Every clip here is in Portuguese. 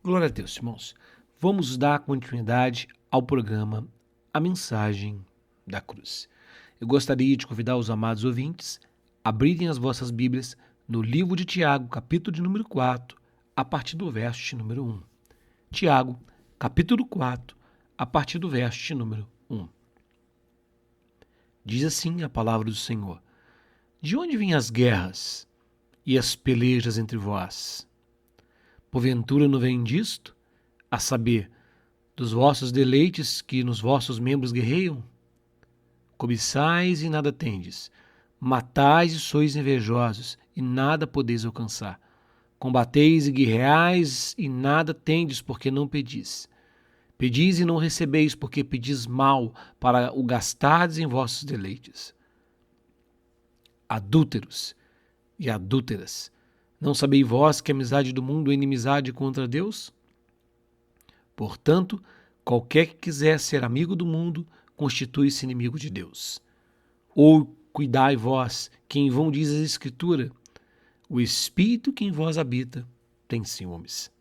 Glória a Deus, irmãos. Vamos dar continuidade ao programa A Mensagem da Cruz. Eu gostaria de convidar os amados ouvintes a abrirem as vossas Bíblias no livro de Tiago, capítulo de número 4, a partir do verso de número 1. Tiago, capítulo 4, a partir do verso de número 1. Diz assim a palavra do Senhor: De onde vêm as guerras e as pelejas entre vós? Porventura não vem disto, a saber, dos vossos deleites que nos vossos membros guerreiam? Cobiçais e nada tendes, matais e sois invejosos, e nada podeis alcançar. Combateis e guerreais, e nada tendes, porque não pedis. Pedis e não recebeis, porque pedis mal, para o gastardes em vossos deleites. Adúlteros e adúlteras, não sabeis vós que a amizade do mundo é inimizade contra Deus? Portanto, qualquer que quiser ser amigo do mundo, constitui-se inimigo de Deus. Ou cuidai vós, que em vão diz a Escritura, o Espírito que em vós habita tem ciúmes.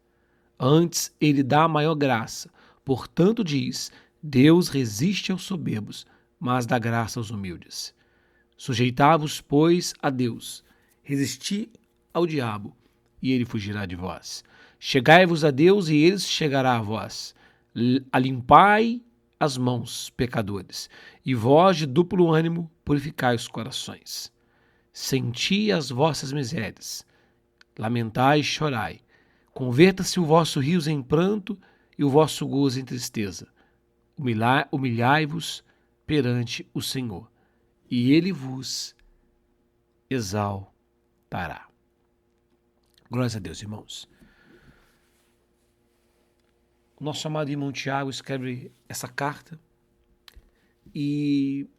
Antes ele dá maior graça, portanto diz, Deus resiste aos soberbos, mas dá graça aos humildes. Sujeitai-vos, pois, a Deus, resisti ao diabo, e ele fugirá de vós. Chegai-vos a Deus, e ele chegará a vós. Alimpai as mãos, pecadores, e vós de duplo ânimo purificai os corações. Senti as vossas misérias, lamentai e chorai. Converta-se o vosso riso em pranto e o vosso gozo em tristeza. Humilhai-vos perante o Senhor, e ele vos exaltará. Glórias a Deus, irmãos. O nosso amado irmão Tiago escreve essa carta e,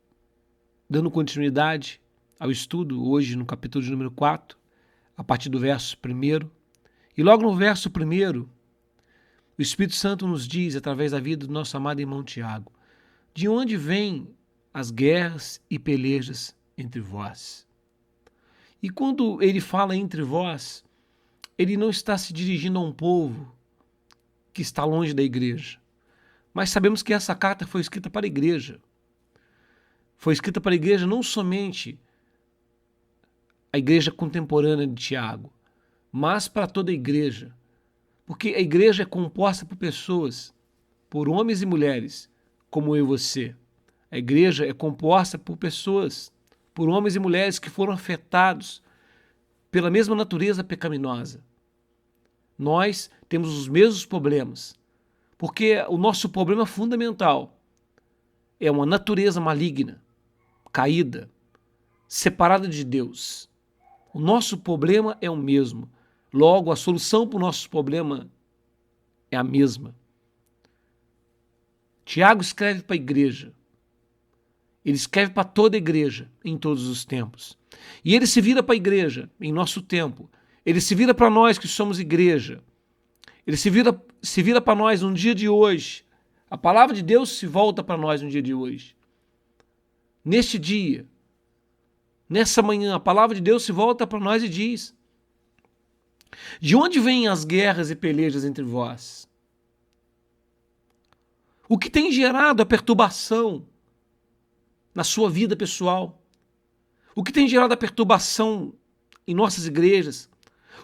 dando continuidade ao estudo, hoje no capítulo de número 4, a partir do verso 1, e logo no verso 1, o Espírito Santo nos diz, através da vida do nosso amado irmão Tiago, de onde vêm as guerras e pelejas entre vós. E quando ele fala entre vós, ele não está se dirigindo a um povo que está longe da igreja. Mas sabemos que essa carta foi escrita para a igreja. Foi escrita para a igreja não somente a igreja contemporânea de Tiago, mas para toda a igreja. Porque a igreja é composta por pessoas, por homens e mulheres, como eu e você. A igreja é composta por pessoas, por homens e mulheres que foram afetados pela mesma natureza pecaminosa. Nós temos os mesmos problemas, porque o nosso problema fundamental é uma natureza maligna, caída, separada de Deus. O nosso problema é o mesmo. Logo, a solução para o nosso problema é a mesma. Tiago escreve para a igreja. Ele escreve para toda a igreja, em todos os tempos. E ele se vira para a igreja, em nosso tempo. Ele se vira para nós que somos igreja. Ele se vira para nós no dia de hoje. A palavra de Deus se volta para nós no dia de hoje. Neste dia, nessa manhã, a palavra de Deus se volta para nós e diz: de onde vêm as guerras e pelejas entre vós? O que tem gerado a perturbação na sua vida pessoal? O que tem gerado a perturbação em nossas igrejas?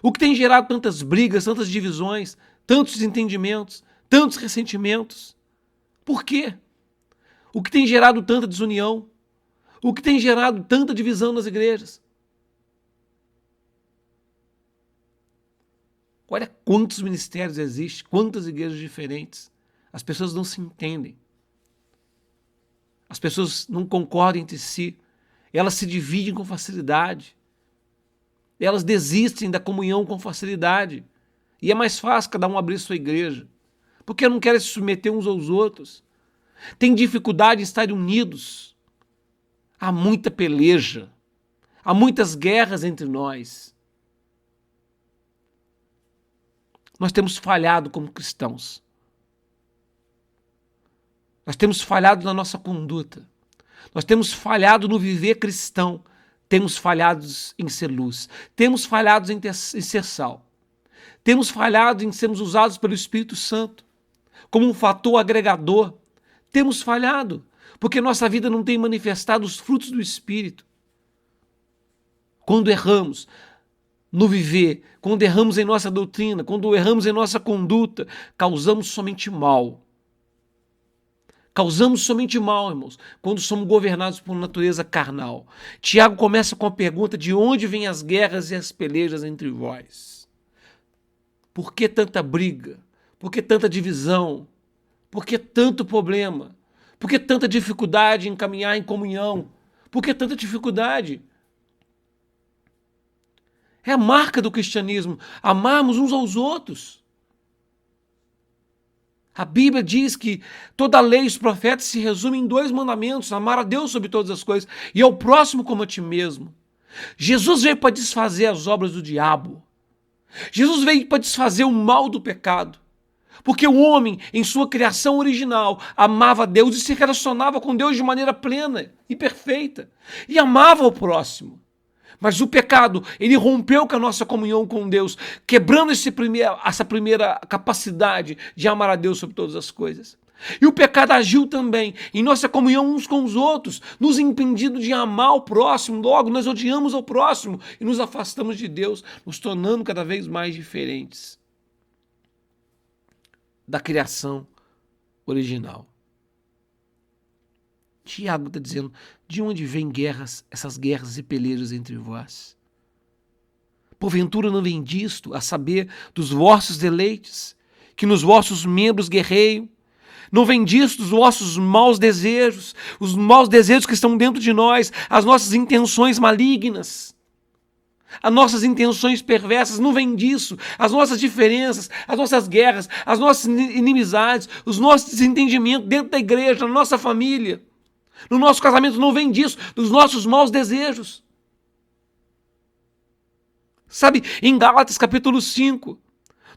O que tem gerado tantas brigas, tantas divisões, tantos desentendimentos, tantos ressentimentos? Por quê? O que tem gerado tanta desunião? O que tem gerado tanta divisão nas igrejas? Olha quantos ministérios existem, quantas igrejas diferentes. As pessoas não se entendem. As pessoas não concordam entre si. Elas se dividem com facilidade. Elas desistem da comunhão com facilidade. E é mais fácil cada um abrir sua igreja. Porque não querem se submeter uns aos outros. Tem dificuldade em estar unidos. Há muita peleja. Há muitas guerras entre nós. Nós temos falhado como cristãos. Nós temos falhado na nossa conduta. Nós temos falhado no viver cristão. Temos falhado em ser luz. Temos falhado em ser sal. Temos falhado em sermos usados pelo Espírito Santo como um fator agregador. Temos falhado, porque nossa vida não tem manifestado os frutos do Espírito. Quando erramos no viver, quando erramos em nossa doutrina, quando erramos em nossa conduta, causamos somente mal. Causamos somente mal, irmãos, quando somos governados por natureza carnal. Tiago começa com a pergunta: de onde vêm as guerras e as pelejas entre vós? Por que tanta briga? Por que tanta divisão? Por que tanto problema? Por que tanta dificuldade em caminhar em comunhão? Por que tanta dificuldade? É a marca do cristianismo, amarmos uns aos outros. A Bíblia diz que toda a lei e os profetas se resumem em 2 mandamentos: amar a Deus sobre todas as coisas e ao próximo como a ti mesmo. Jesus veio para desfazer as obras do diabo. Jesus veio para desfazer o mal do pecado. Porque o homem, em sua criação original, amava a Deus e se relacionava com Deus de maneira plena e perfeita. E amava o próximo. Mas o pecado, ele rompeu com a nossa comunhão com Deus, quebrando essa primeira capacidade de amar a Deus sobre todas as coisas. E o pecado agiu também em nossa comunhão uns com os outros, nos impedindo de amar o próximo. Logo, nós odiamos ao próximo e nos afastamos de Deus, nos tornando cada vez mais diferentes da criação original. Tiago está dizendo: de onde vêm guerras, essas guerras e pelejas entre vós? Porventura não vem disto, a saber, dos vossos deleites, que nos vossos membros guerreiam? Não vem disto dos vossos maus desejos, os maus desejos que estão dentro de nós, as nossas intenções malignas, as nossas intenções perversas? Não vem disso, as nossas diferenças, as nossas guerras, as nossas inimizades, os nossos desentendimentos dentro da igreja, na nossa família, no nosso casamento? Não vem disso, dos nossos maus desejos. Sabe, em Gálatas capítulo 5,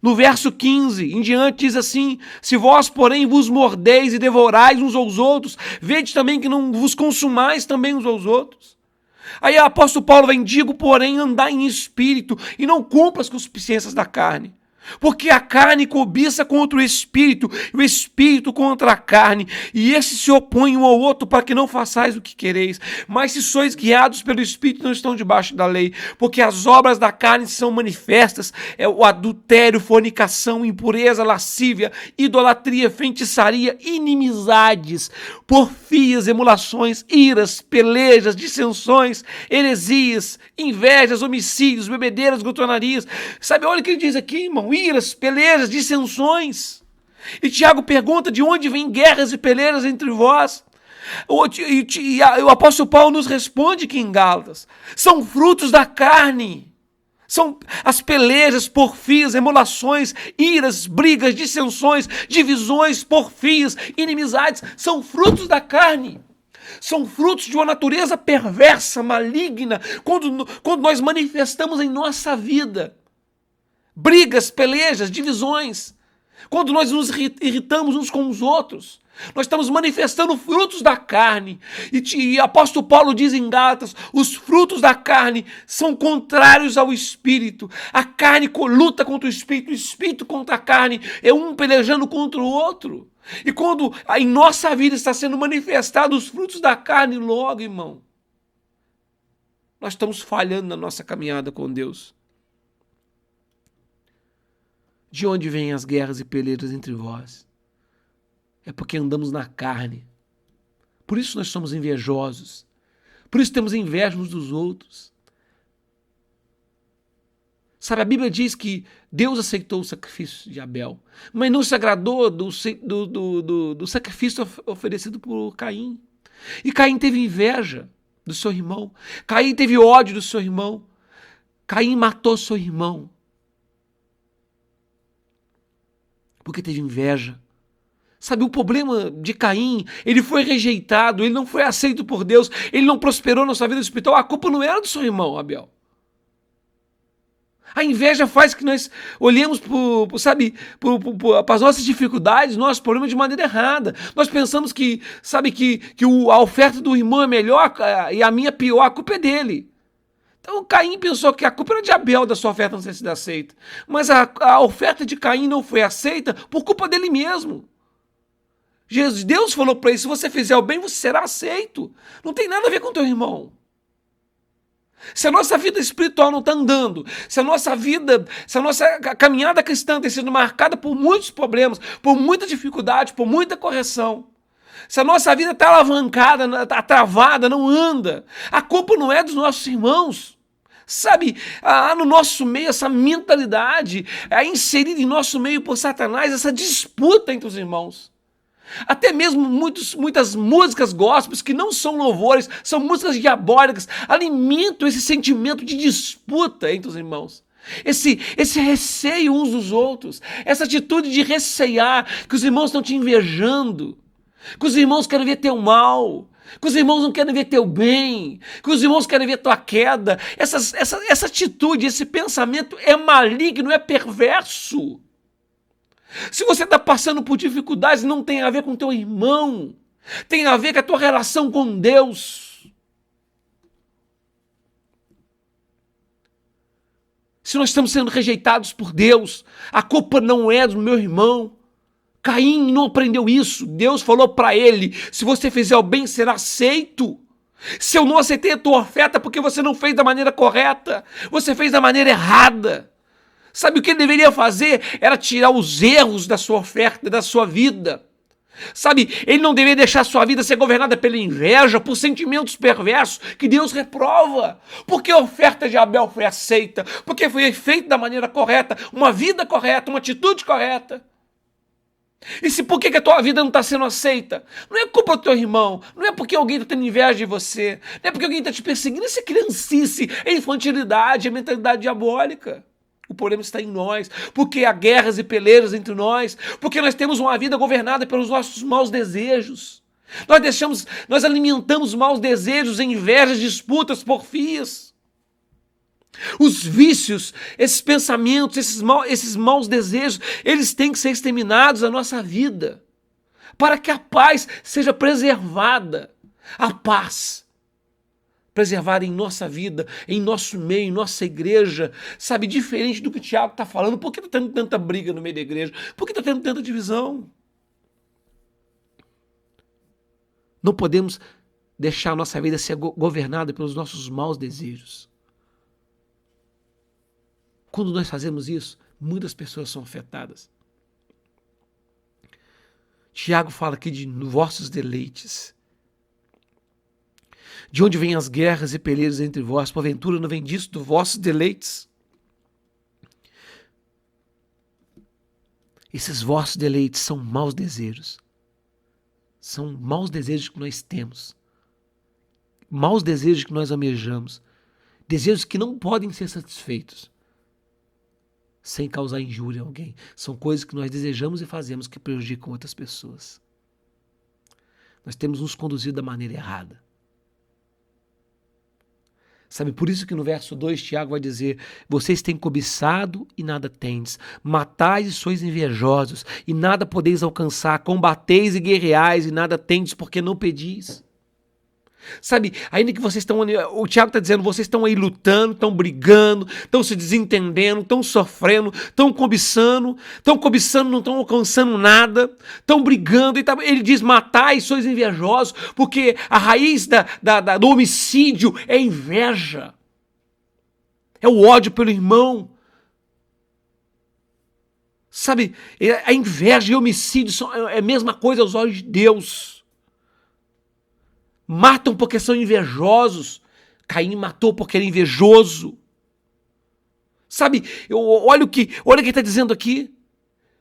no verso 15 em diante, diz assim: se vós, porém, vos mordeis e devorais uns aos outros, vede também que não vos consumais também uns aos outros. Aí o apóstolo Paulo vem: digo, porém, andar em espírito e não cumpra as concupiscências da carne. Porque a carne cobiça contra o espírito, e o espírito contra a carne, e esses se opõem um ao outro para que não façais o que quereis. Mas se sois guiados pelo espírito, não estão debaixo da lei. Porque as obras da carne são manifestas: o adultério, fornicação, impureza, lascívia, idolatria, feitiçaria, inimizades, porfias, emulações, iras, pelejas, dissensões, heresias, invejas, homicídios, bebedeiras, glutonarias. Sabe, olha o que ele diz aqui, irmão: iras, pelejas, dissensões. E Tiago pergunta: de onde vêm guerras e pelejas entre vós? E o apóstolo Paulo nos responde que em Gálatas são frutos da carne. São as pelejas, porfias, emulações, iras, brigas, dissensões, divisões, porfias, inimizades. São frutos da carne. São frutos de uma natureza perversa, maligna, quando nós manifestamos em nossa vida. Brigas, pelejas, divisões. Quando nós nos irritamos uns com os outros, nós estamos manifestando frutos da carne. E o apóstolo Paulo diz em Gálatas: os frutos da carne são contrários ao espírito. A carne luta contra o espírito contra a carne. É um pelejando contra o outro. E quando em nossa vida está sendo manifestados os frutos da carne, logo, irmão, nós estamos falhando na nossa caminhada com Deus. De onde vêm as guerras e pelejas entre vós? É porque andamos na carne. Por isso nós somos invejosos. Por isso temos inveja uns dos outros. Sabe, a Bíblia diz que Deus aceitou o sacrifício de Abel, mas não se agradou do sacrifício oferecido por Caim. E Caim teve inveja do seu irmão. Caim teve ódio do seu irmão. Caim matou seu irmão. Porque teve inveja. Sabe, o problema de Caim, ele foi rejeitado, ele não foi aceito por Deus, ele não prosperou na sua vida espiritual. A culpa não era do seu irmão, Abel. A inveja faz que nós olhemos para as nossas dificuldades, nossos problemas de maneira errada. Nós pensamos que a oferta do irmão é melhor e a minha pior, a culpa é dele. Então Caim pensou que a culpa era de Abel da sua oferta não ter sido aceita. Mas a oferta de Caim não foi aceita por culpa dele mesmo. Deus falou para ele, se você fizer o bem, você será aceito. Não tem nada a ver com teu irmão. Se a nossa vida espiritual não está andando, se a nossa caminhada cristã tem sido marcada por muitos problemas, por muita dificuldade, por muita correção, se a nossa vida está alavancada, está travada, não anda, a culpa não é dos nossos irmãos. Sabe, há no nosso meio essa mentalidade, inserida em nosso meio por Satanás, essa disputa entre os irmãos. Até mesmo muitas músicas gospels que não são louvores, são músicas diabólicas, alimentam esse sentimento de disputa entre os irmãos. Esse receio uns dos outros, essa atitude de recear que os irmãos estão te invejando, que os irmãos querem ver teu mal, que os irmãos não querem ver teu bem, que os irmãos querem ver tua queda. Essa atitude, esse pensamento é maligno, é perverso. Se você está passando por dificuldades, não tem a ver com teu irmão, tem a ver com a tua relação com Deus. Se nós estamos sendo rejeitados por Deus, a culpa não é do meu irmão. Caim não aprendeu isso. Deus falou para ele, se você fizer o bem, será aceito. Se eu não aceitei a tua oferta porque você não fez da maneira correta, você fez da maneira errada. Sabe o que ele deveria fazer? Era tirar os erros da sua oferta, da sua vida. Sabe, ele não deveria deixar a sua vida ser governada pela inveja, por sentimentos perversos que Deus reprova. Porque a oferta de Abel foi aceita, porque foi feita da maneira correta, uma vida correta, uma atitude correta. E por que a tua vida não está sendo aceita? Não é culpa do teu irmão, não é porque alguém está tendo inveja de você, não é porque alguém está te perseguindo, isso é criancice, é infantilidade, é mentalidade diabólica. O problema está em nós, porque há guerras e peleiras entre nós, porque nós temos uma vida governada pelos nossos maus desejos. Nós alimentamos maus desejos, invejas, disputas, porfias. Os vícios, esses pensamentos, esses maus desejos, eles têm que ser exterminados da nossa vida, para que a paz seja preservada. A paz preservada em nossa vida, em nosso meio, em nossa igreja, sabe, diferente do que o Tiago está falando. Por que está tendo tanta briga no meio da igreja? Por que está tendo tanta divisão? Não podemos deixar a nossa vida ser governada pelos nossos maus desejos. Quando nós fazemos isso, muitas pessoas são afetadas. Tiago fala aqui de vossos deleites. De onde vêm as guerras e peleiras entre vós? Porventura não vem disso, dos vossos deleites? Esses vossos deleites são maus desejos. São maus desejos que nós temos. Maus desejos que nós almejamos. Desejos que não podem ser satisfeitos sem causar injúria a alguém. São coisas que nós desejamos e fazemos que prejudicam outras pessoas. Nós temos nos conduzido da maneira errada. Sabe, por isso que no verso 2, Tiago vai dizer, vocês têm cobiçado e nada tendes, matais e sois invejosos e nada podeis alcançar, combateis e guerreais e nada tendes porque não pedis. Sabe, ainda que vocês estão, o Tiago está dizendo, vocês estão aí lutando, estão brigando, estão se desentendendo, estão sofrendo, estão cobiçando, não estão alcançando nada, estão brigando, ele diz, matai, sois invejosos, porque a raiz do homicídio é inveja, é o ódio pelo irmão. Sabe, a inveja e o homicídio é a mesma coisa aos olhos de Deus. Matam porque são invejosos. Caim matou porque era invejoso. Sabe, olha o que ele está dizendo aqui.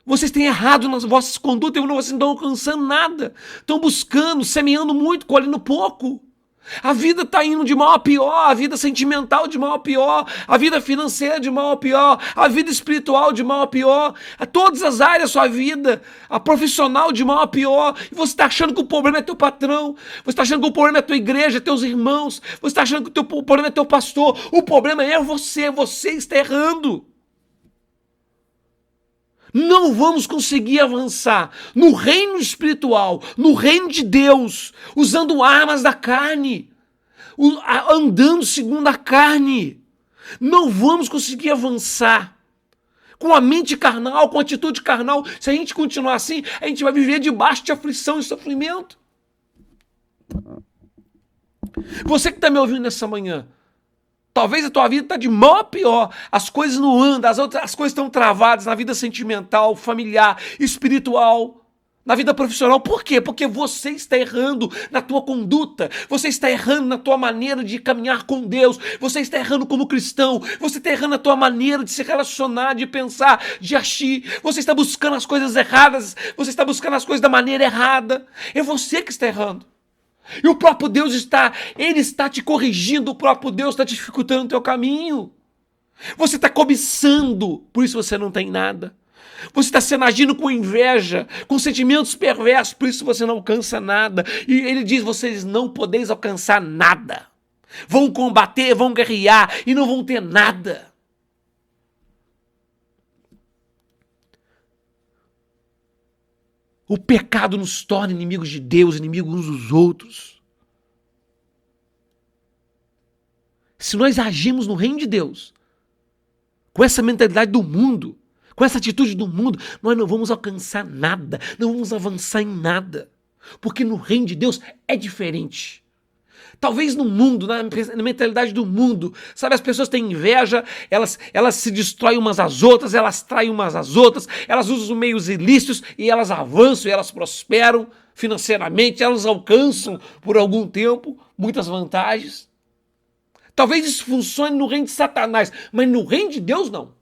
Vocês têm errado nas vossas condutas, vocês não estão alcançando nada. Estão buscando, semeando muito, colhendo pouco. A vida está indo de mal a pior, a vida sentimental de mal a pior, a vida financeira de mal a pior, a vida espiritual de mal a pior, a todas as áreas da sua vida, a profissional de mal a pior, e você está achando que o problema é teu patrão, você está achando que o problema é tua igreja, teus irmãos, você está achando que o problema é teu pastor, o problema é você está errando. Não vamos conseguir avançar no reino espiritual, no reino de Deus, usando armas da carne, andando segundo a carne. Não vamos conseguir avançar com a mente carnal, com a atitude carnal. Se a gente continuar assim, a gente vai viver debaixo de aflição e sofrimento. Você que está me ouvindo nessa manhã, talvez a tua vida está de mal a pior. As coisas não andam, as coisas estão travadas na vida sentimental, familiar, espiritual, na vida profissional. Por quê? Porque você está errando na tua conduta, você está errando na tua maneira de caminhar com Deus, você está errando como cristão, você está errando na tua maneira de se relacionar, de pensar, de agir, você está buscando as coisas erradas, você está buscando as coisas da maneira errada. É você que está errando. E o próprio Deus ele está te corrigindo, o próprio Deus está dificultando o teu caminho. Você está cobiçando, por isso você não tem nada. Você está sendo agindo com inveja, com sentimentos perversos, por isso você não alcança nada. E ele diz, vocês não podeis alcançar nada. Vão combater, vão guerrear e não vão ter nada. O pecado nos torna inimigos de Deus, inimigos uns dos outros. Se nós agimos no reino de Deus, com essa mentalidade do mundo, com essa atitude do mundo, nós não vamos alcançar nada, não vamos avançar em nada. Porque no reino de Deus é diferente. Talvez no mundo, na mentalidade do mundo, sabe, as pessoas têm inveja, elas se destroem umas às outras, elas traem umas às outras, elas usam meios ilícitos e elas avançam, e elas prosperam financeiramente, elas alcançam por algum tempo muitas vantagens. Talvez isso funcione no reino de Satanás, mas no reino de Deus não.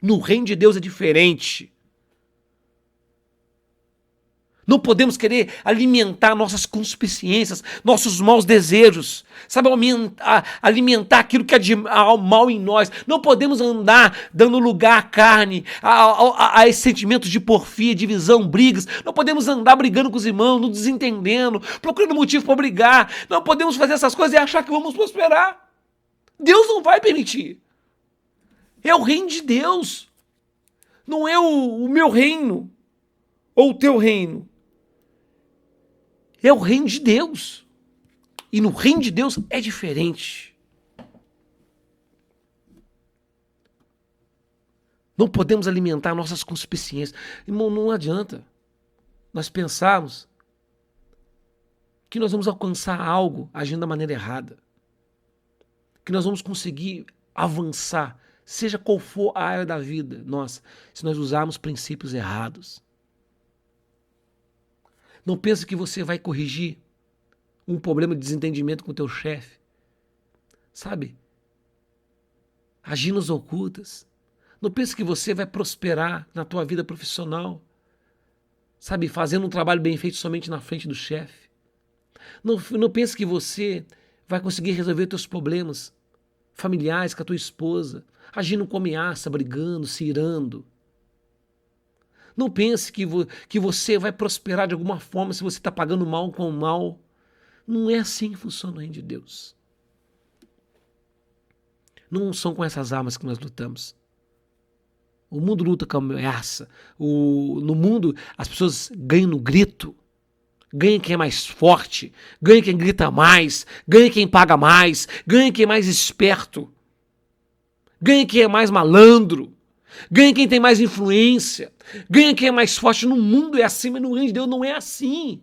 No reino de Deus é diferente. Não podemos querer alimentar nossas concupiscências, nossos maus desejos, sabe, alimentar aquilo que é de mal em nós. Não podemos andar dando lugar à carne, a esses sentimentos de porfia, divisão, brigas. Não podemos andar brigando com os irmãos, nos desentendendo, procurando motivo para brigar. Não podemos fazer essas coisas e achar que vamos prosperar. Deus não vai permitir. É o reino de Deus. Não é o meu reino ou o teu reino. É o reino de Deus. E no reino de Deus é diferente. Não podemos alimentar nossas concupiscências. Irmão, não adianta nós pensarmos que nós vamos alcançar algo agindo da maneira errada. Que nós vamos conseguir avançar, seja qual for a área da vida nossa, se nós usarmos princípios errados. Não pense que você vai corrigir um problema de desentendimento com o teu chefe, sabe? Agindo às ocultas. Não pense que você vai prosperar na tua vida profissional, sabe? Fazendo um trabalho bem feito somente na frente do chefe. Não pense que você vai conseguir resolver teus problemas familiares com a tua esposa, agindo com ameaça, brigando, se irando. Não pense que você vai prosperar de alguma forma se você está pagando mal com mal. Não é assim que funciona o reino de Deus. Não são com essas armas que nós lutamos. O mundo luta com ameaça. No mundo, as pessoas ganham no grito. Ganha quem é mais forte. Ganha quem grita mais. Ganha quem paga mais. Ganha quem é mais esperto. Ganha quem é mais malandro. Ganha quem tem mais influência, ganha quem é mais forte. No mundo é assim, mas no reino de Deus não é assim.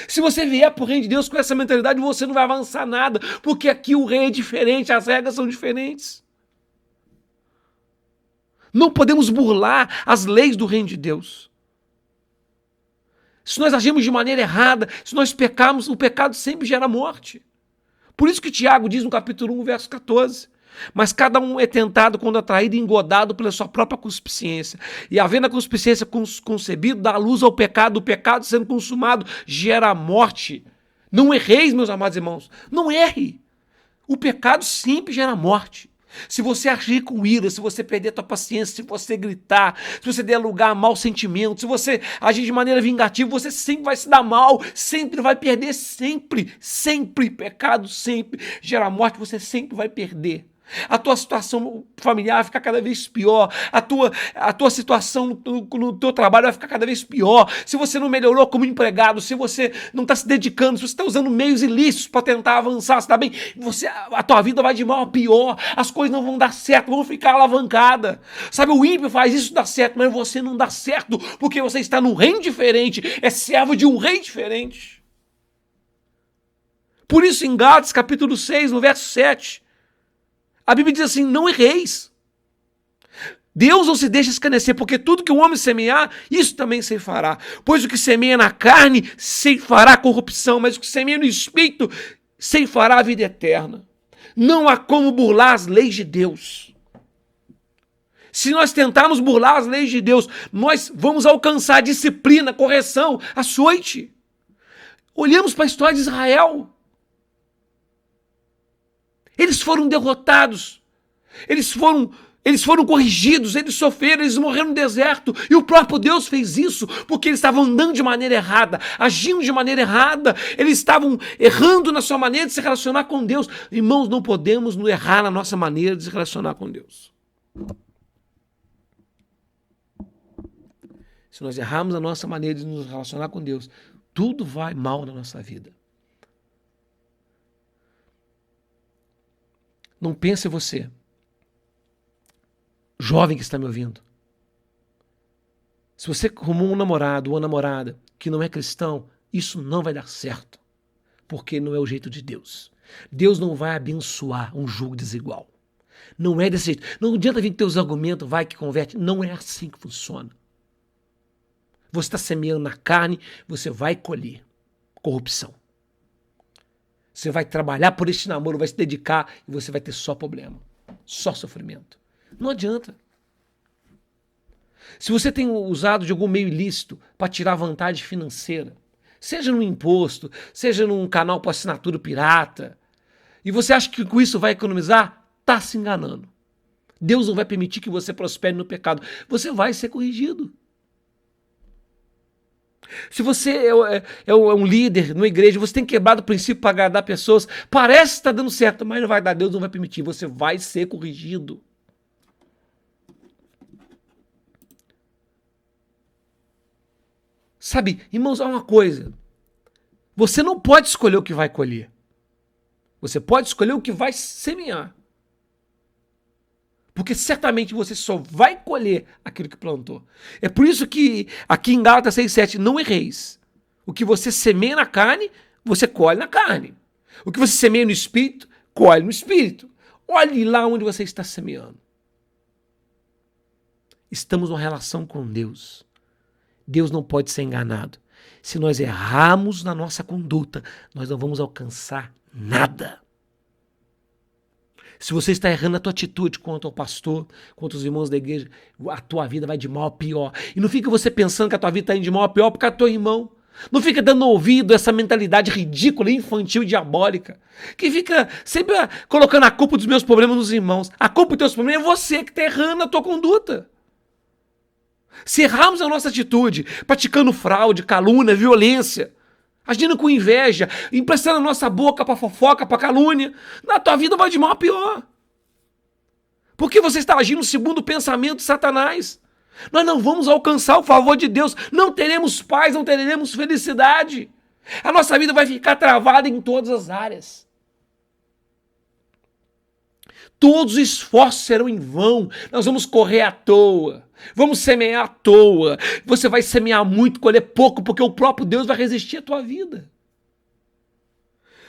Se você vier para o reino de Deus com essa mentalidade, você não vai avançar nada, porque aqui o rei é diferente, as regras são diferentes. Não podemos burlar as leis do reino de Deus. Se nós agimos de maneira errada, se nós pecarmos, o pecado sempre gera morte. Por isso que Tiago diz no capítulo 1, verso 14... Mas cada um é tentado quando atraído e engodado pela sua própria concupiscência. E havendo a concupiscência concebida, dá luz ao pecado. O pecado sendo consumado gera a morte. Não erreis, meus amados irmãos. Não erre. O pecado sempre gera morte. Se você agir com ira, se você perder a tua paciência, se você gritar, se você der lugar a mau sentimento, se você agir de maneira vingativa, você sempre vai se dar mal, sempre vai perder, sempre. Pecado sempre gera morte, você sempre vai perder. A tua situação familiar vai ficar cada vez pior. A tua situação no teu trabalho vai ficar cada vez pior. Se você não melhorou como empregado, se você não está se dedicando, se você está usando meios ilícitos para tentar avançar, está bem? A tua vida vai de mal a pior. As coisas não vão dar certo, vão ficar alavancadas. Sabe, o ímpio faz isso dar certo, mas você não dá certo porque você está num reino diferente, é servo de um rei diferente. Por isso, em Gálatas, capítulo 6, no verso 7, a Bíblia diz assim: não erreis. Deus não se deixa escarnecer, porque tudo que o homem semear, isso também ceifará. Pois o que semeia na carne, ceifará corrupção, mas o que semeia no espírito, ceifará a vida eterna. Não há como burlar as leis de Deus. Se nós tentarmos burlar as leis de Deus, nós vamos alcançar a disciplina, correção, açoite. Olhamos para a história de Israel. Eles foram derrotados, eles foram corrigidos, eles sofreram, eles morreram no deserto. E o próprio Deus fez isso porque eles estavam andando de maneira errada, agindo de maneira errada. Eles estavam errando na sua maneira de se relacionar com Deus. Irmãos, não podemos nos errar na nossa maneira de se relacionar com Deus. Se nós errarmos a nossa maneira de nos relacionar com Deus, tudo vai mal na nossa vida. Não pense você, jovem que está me ouvindo. Se você arrumou um namorado ou uma namorada que não é cristão, isso não vai dar certo, porque não é o jeito de Deus. Deus não vai abençoar um jugo desigual. Não é desse jeito. Não adianta vir com teus argumentos, vai que converte. Não é assim que funciona. Você está semeando na carne, você vai colher corrupção. Você vai trabalhar por este namoro, vai se dedicar e você vai ter só problema, só sofrimento. Não adianta. Se você tem usado de algum meio ilícito para tirar vantagem financeira, seja no imposto, seja num canal por assinatura pirata, e você acha que com isso vai economizar, está se enganando. Deus não vai permitir que você prospere no pecado. Você vai ser corrigido. Se você é um líder numa igreja, você tem quebrado o princípio para agradar pessoas, parece que está dando certo, mas não vai dar, Deus não vai permitir, você vai ser corrigido. Sabe, irmãos, há uma coisa, você não pode escolher o que vai colher, você pode escolher o que vai semear. Porque certamente você só vai colher aquilo que plantou. É por isso que aqui em Gálatas 6,7, não erreis. O que você semeia na carne, você colhe na carne. O que você semeia no espírito, colhe no espírito. Olhe lá onde você está semeando. Estamos numa relação com Deus. Deus não pode ser enganado. Se nós errarmos na nossa conduta, nós não vamos alcançar nada. Se você está errando a tua atitude contra o pastor, contra os irmãos da igreja, a tua vida vai de mal a pior. E não fica você pensando que a tua vida está indo de mal a pior por causa do teu irmão. Não fica dando ouvido a essa mentalidade ridícula, infantil e diabólica, que fica sempre colocando a culpa dos meus problemas nos irmãos. A culpa dos teus problemas é você que está errando a tua conduta. Se errarmos a nossa atitude, praticando fraude, calúnia, violência, agindo com inveja, emprestando a nossa boca para fofoca, para calúnia, na tua vida vai de mal a pior. Porque você está agindo segundo o pensamento de Satanás. Nós não vamos alcançar o favor de Deus, não teremos paz, não teremos felicidade. A nossa vida vai ficar travada em todas as áreas. Todos os esforços serão em vão, nós vamos correr à toa. Vamos semear à toa. Você vai semear muito, colher pouco, porque o próprio Deus vai resistir à tua vida.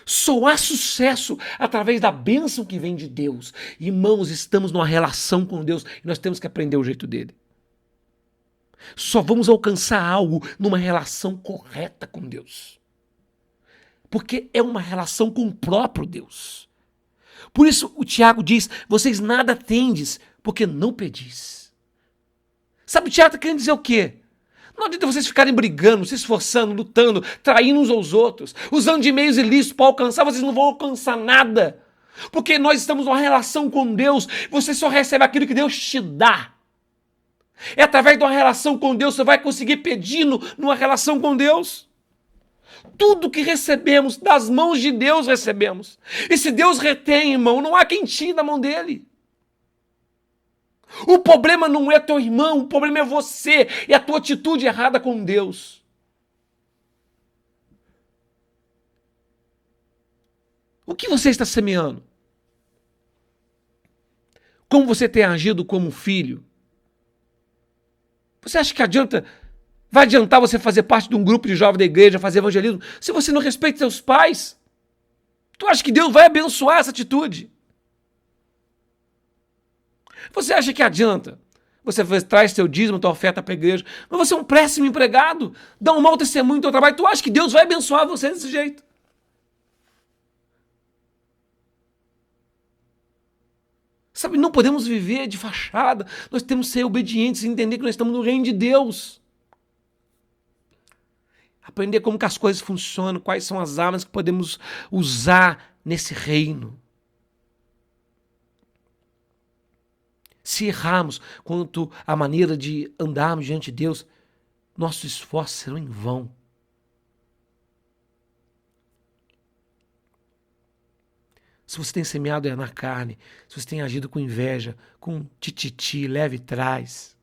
Só há sucesso através da bênção que vem de Deus. Irmãos, estamos numa relação com Deus e nós temos que aprender o jeito dele. Só vamos alcançar algo numa relação correta com Deus. Porque é uma relação com o próprio Deus. Por isso o Tiago diz, vocês nada tendes, porque não pedis. Sabe, o Tiago está querendo dizer o quê? Não adianta vocês ficarem brigando, se esforçando, lutando, traindo uns aos outros, usando de meios ilícitos para alcançar, vocês não vão alcançar nada. Porque nós estamos numa relação com Deus, você só recebe aquilo que Deus te dá. É através de uma relação com Deus, você vai conseguir pedindo numa relação com Deus. Tudo que recebemos, das mãos de Deus recebemos. E se Deus retém, irmão, não há quem tire da mão dele. O problema não é teu irmão, o problema é você e a tua atitude errada com Deus. O que você está semeando? Como você tem agido como filho? Você acha que vai adiantar você fazer parte de um grupo de jovens da igreja, fazer evangelismo, se você não respeita seus pais? Tu acha que Deus vai abençoar essa atitude? Você acha que adianta? Você traz seu dízimo, tua oferta para a igreja, mas você é um péssimo empregado, dá um mau testemunho no teu trabalho, tu acha que Deus vai abençoar você desse jeito? Sabe, não podemos viver de fachada, nós temos que ser obedientes e entender que nós estamos no reino de Deus. Aprender como que as coisas funcionam, quais são as armas que podemos usar nesse reino. Se errarmos quanto à maneira de andarmos diante de Deus, nossos esforços serão em vão. Se você tem semeado na carne, se você tem agido com inveja, com tititi, leve trás.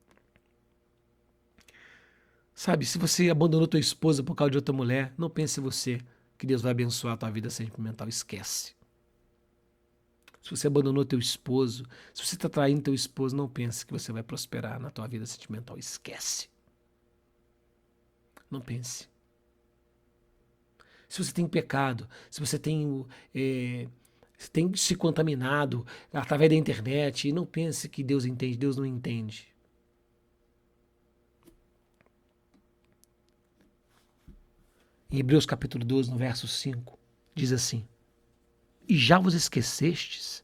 Sabe, se você abandonou tua esposa por causa de outra mulher, não pense em você que Deus vai abençoar a tua vida sentimental. Esquece. Se você abandonou teu esposo, se você está traindo teu esposo, não pense que você vai prosperar na tua vida sentimental. Esquece. Não pense. Se você tem pecado, se você tem se contaminado através da internet, não pense que Deus entende. Deus não entende. Em Hebreus capítulo 12, no verso 5, diz assim: E já vos esquecestes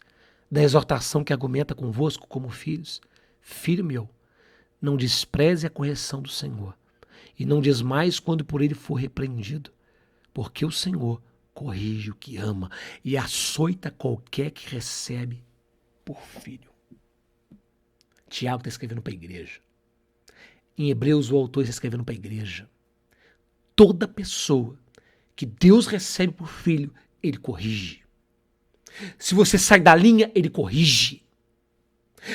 da exortação que argumenta convosco como filhos? Filho meu, não despreze a correção do Senhor, e não desmaies quando por ele for repreendido, porque o Senhor corrige o que ama e açoita qualquer que recebe por filho. Tiago está escrevendo para a igreja. Em Hebreus, o autor está escrevendo para a igreja. Toda pessoa que Deus recebe por filho, ele corrige. Se você sai da linha, ele corrige.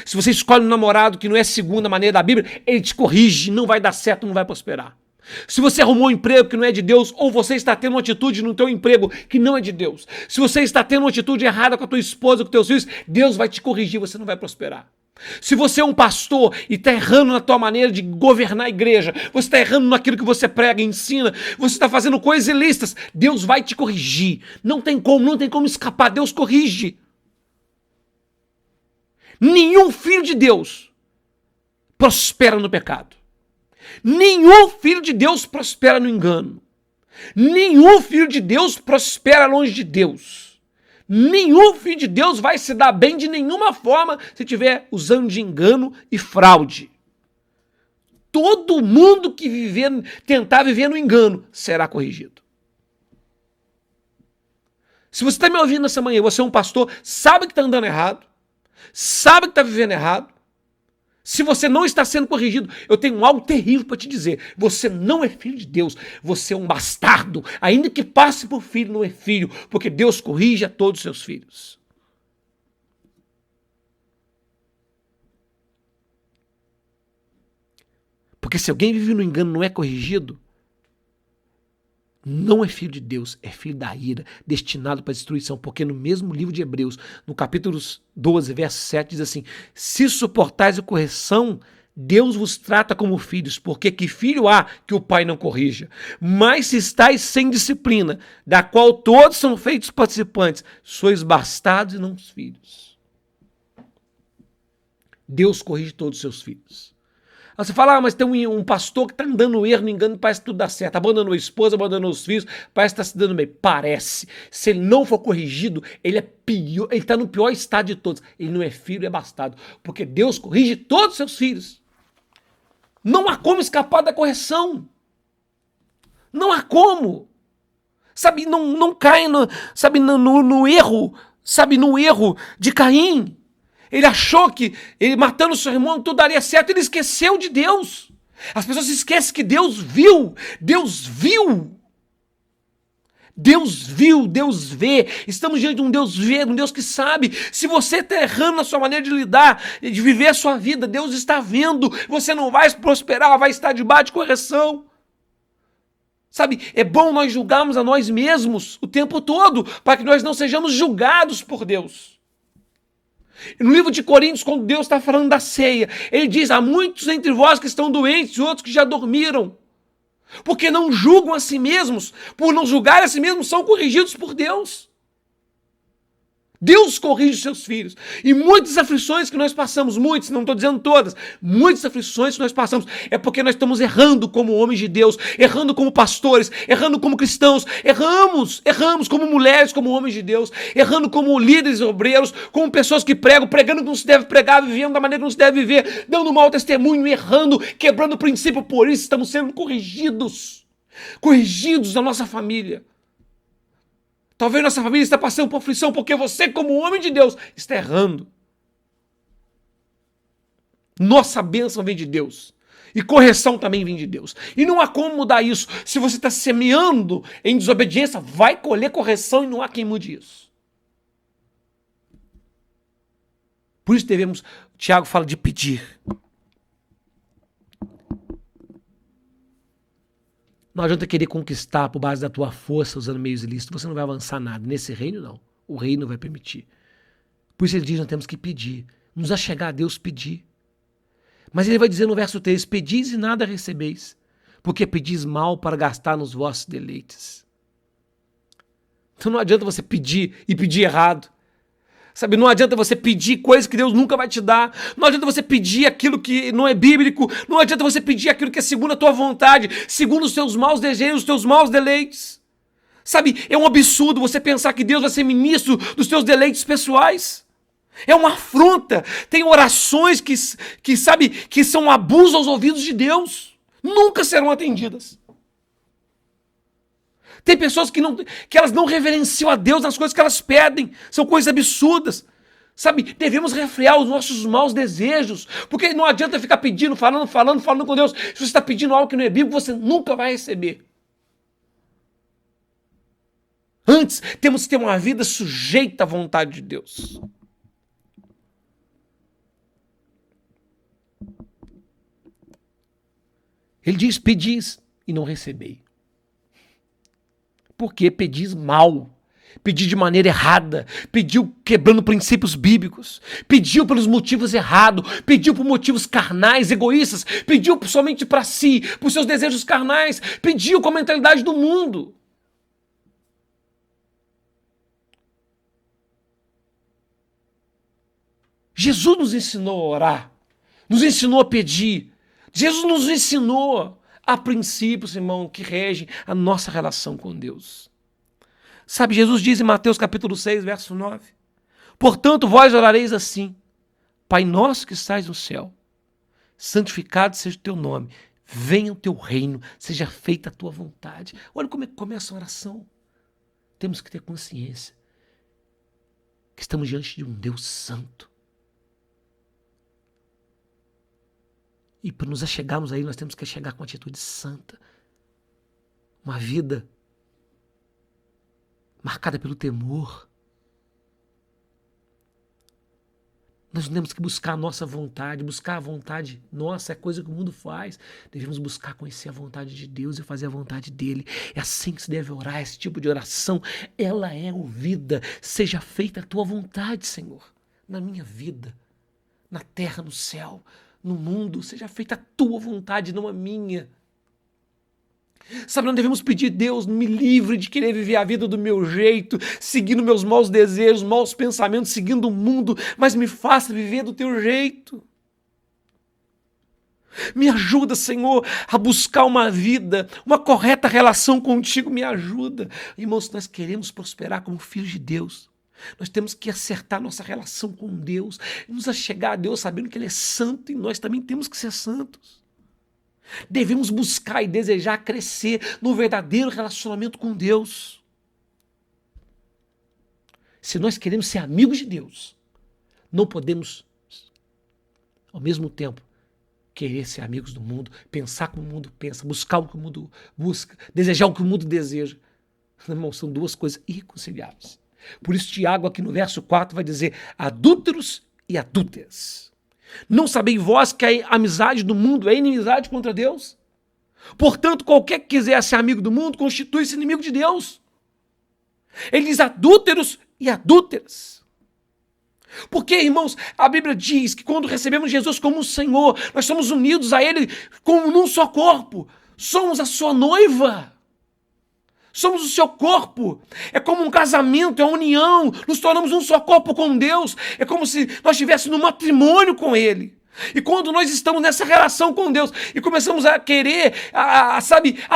Se você escolhe um namorado que não é segundo a maneira da Bíblia, ele te corrige, não vai dar certo, não vai prosperar. Se você arrumou um emprego que não é de Deus, ou você está tendo uma atitude no teu emprego que não é de Deus, se você está tendo uma atitude errada com a tua esposa, com teus filhos, Deus vai te corrigir, você não vai prosperar. Se você é um pastor e está errando na tua maneira de governar a igreja, você está errando naquilo que você prega e ensina, você está fazendo coisas ilícitas, Deus vai te corrigir. Não tem como escapar, Deus corrige. Nenhum filho de Deus prospera no pecado. Nenhum filho de Deus prospera no engano. Nenhum filho de Deus prospera longe de Deus. Nenhum filho de Deus vai se dar bem de nenhuma forma se estiver usando de engano e fraude. Todo mundo que tentar viver no engano será corrigido. Se você está me ouvindo nessa manhã, você é um pastor, sabe que está andando errado, sabe que está vivendo errado. Se você não está sendo corrigido, eu tenho algo terrível para te dizer. Você não é filho de Deus, você é um bastardo. Ainda que passe por filho, não é filho, porque Deus corrige a todos os seus filhos. Porque se alguém vive no engano e não é corrigido, não é filho de Deus, é filho da ira, destinado para a destruição, porque no mesmo livro de Hebreus, no capítulo 12, verso 7, diz assim: se suportais a correção, Deus vos trata como filhos, porque que filho há que o pai não corrija? Mas se estáis sem disciplina, da qual todos são feitos participantes, sois bastardos e não filhos. Deus corrige todos os seus filhos. Aí você fala, mas tem um pastor que está andando erro, no engano, parece que tudo dá certo. Abandonou a esposa, abandonou os filhos, parece que está se dando bem. Parece. Se ele não for corrigido, ele é pior, ele está no pior estado de todos. Ele não é filho, é bastardo. Porque Deus corrige todos os seus filhos. Não há como escapar da correção. Não há como. Sabe, não cai no erro, sabe, no erro de Caim. Ele achou que ele matando o seu irmão tudo daria certo, ele esqueceu de Deus. As pessoas esquecem que Deus viu. Deus viu Deus viu, Deus vê, estamos diante de um Deus vê, um Deus que sabe. Se você está errando na sua maneira de lidar, de viver a sua vida, Deus está vendo, você não vai prosperar, vai estar debaixo de correção. Sabe, é bom nós julgarmos a nós mesmos o tempo todo, para que nós não sejamos julgados por Deus. No livro de Coríntios, quando Deus está falando da ceia, ele diz, há muitos entre vós que estão doentes e outros que já dormiram. Porque não julgam a si mesmos, por não julgar a si mesmos, são corrigidos por Deus. Deus corrige os seus filhos. E muitas aflições que nós passamos, muitas, não estou dizendo todas, muitas aflições que nós passamos, é porque nós estamos errando como homens de Deus, errando como pastores, errando como cristãos, erramos como mulheres, como homens de Deus, errando como líderes obreiros, como pessoas que pregam, pregando que não se deve pregar, vivendo da maneira que não se deve viver, dando mau testemunho, errando, quebrando o princípio, por isso estamos sendo corrigidos na nossa família. Talvez nossa família está passando por aflição porque você, como homem de Deus, está errando. Nossa bênção vem de Deus. E correção também vem de Deus. E não há como mudar isso. Se você está semeando em desobediência, vai colher correção e não há quem mude isso. Por isso Tiago fala de pedir. Não adianta querer conquistar por base da tua força usando meios ilícitos, você não vai avançar nada. Nesse reino, não. O reino vai permitir. Por isso ele diz, nós temos que pedir. Nos achegar a Deus, pedir. Mas ele vai dizer no verso 3, pedis e nada recebeis, porque pedis mal para gastar nos vossos deleites. Então não adianta você pedir e pedir errado. Sabe, não adianta você pedir coisas que Deus nunca vai te dar. Não adianta você pedir aquilo que não é bíblico. Não adianta você pedir aquilo que é segundo a tua vontade, segundo os teus maus desejos, os teus maus deleites. Sabe, é um absurdo você pensar que Deus vai ser ministro dos teus deleites pessoais. É uma afronta. Tem orações que sabe, que são um abuso aos ouvidos de Deus. Nunca serão atendidas. Tem pessoas que elas não reverenciam a Deus nas coisas que elas pedem. São coisas absurdas. Sabe, devemos refrear os nossos maus desejos. Porque não adianta ficar pedindo, falando com Deus. Se você está pedindo algo que não é bíblico, você nunca vai receber. Antes, temos que ter uma vida sujeita à vontade de Deus. Ele diz, pedis e não recebei. Porque pedis mal, pediu de maneira errada, pediu quebrando princípios bíblicos, pediu pelos motivos errados, pediu por motivos carnais, egoístas, pediu somente para si, por seus desejos carnais, pediu com a mentalidade do mundo. Jesus nos ensinou a orar, nos ensinou a pedir, Jesus nos ensinou há princípios, irmão, que regem a nossa relação com Deus. Sabe, Jesus diz em Mateus capítulo 6, verso 9, portanto, vós orareis assim, Pai nosso que estás no céu, santificado seja o teu nome, venha o teu reino, seja feita a tua vontade. Olha como é que começa a oração. Temos que ter consciência que estamos diante de um Deus santo. E para nos achegarmos aí, nós temos que chegar com atitude santa. Uma vida marcada pelo temor. Nós temos que buscar a nossa vontade, buscar a vontade nossa, é coisa que o mundo faz. Devemos buscar conhecer a vontade de Deus e fazer a vontade dele. É assim que se deve orar, esse tipo de oração, ela é ouvida. Seja feita a tua vontade, Senhor, na minha vida, na terra, no céu, no mundo, seja feita a tua vontade, não a minha. Sabe, não devemos pedir, Deus, me livre de querer viver a vida do meu jeito, seguindo meus maus desejos, maus pensamentos, seguindo o mundo, mas me faça viver do teu jeito. Me ajuda, Senhor, a buscar uma vida, uma correta relação contigo, me ajuda. Irmãos, nós queremos prosperar como filhos de Deus. Nós temos que acertar nossa relação com Deus, nos achegar a Deus sabendo que Ele é santo e nós também temos que ser santos. Devemos buscar e desejar crescer no verdadeiro relacionamento com Deus. Se nós queremos ser amigos de Deus, não podemos, ao mesmo tempo, querer ser amigos do mundo, pensar como o mundo pensa, buscar o que o mundo busca, desejar o que o mundo deseja. Irmão, são duas coisas irreconciliáveis. Por isso, Tiago, aqui no verso 4, vai dizer: adúlteros e adúlteras. Não sabeis vós que a amizade do mundo é inimizade contra Deus? Portanto, qualquer que quiser ser amigo do mundo, constitui-se inimigo de Deus. Ele diz adúlteros e adúlteras. Porque, irmãos, a Bíblia diz que quando recebemos Jesus como Senhor, nós somos unidos a Ele como num só corpo. Somos a sua noiva. Somos o seu corpo. É como um casamento, é uma união. Nos tornamos um só corpo com Deus. É como se nós estivéssemos no matrimônio com Ele. E quando nós estamos nessa relação com Deus e começamos a querer, a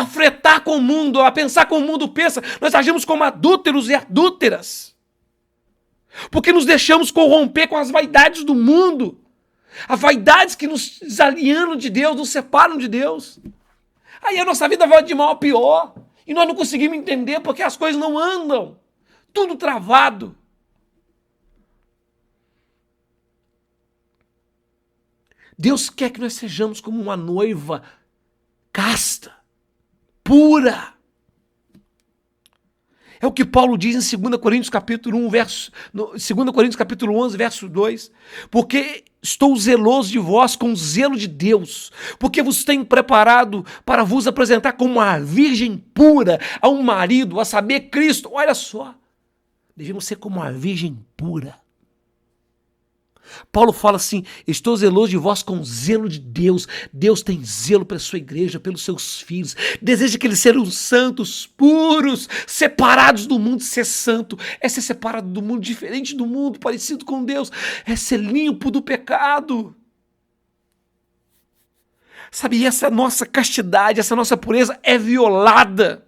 fretar com o mundo, a pensar como o mundo pensa, nós agimos como adúlteros e adúlteras. Porque nos deixamos corromper com as vaidades do mundo. As vaidades que nos desalienam de Deus, nos separam de Deus. Aí a nossa vida vai de mal a pior. E nós não conseguimos entender porque as coisas não andam. Tudo travado. Deus quer que nós sejamos como uma noiva casta, pura. É o que Paulo diz em 2 Coríntios capítulo 2 Coríntios capítulo 11, verso 2. Porque estou zeloso de vós com o zelo de Deus, porque vos tenho preparado para vos apresentar como uma virgem pura a um marido, a saber, Cristo. Olha só, devemos ser como uma virgem pura. Paulo fala assim: estou zeloso de vós com o zelo de Deus. Deus tem zelo pela sua igreja, pelos seus filhos. Deseja que eles sejam santos, puros, separados do mundo. Ser santo é ser separado do mundo, diferente do mundo, parecido com Deus. É ser limpo do pecado. Sabe, e essa nossa castidade, essa nossa pureza é violada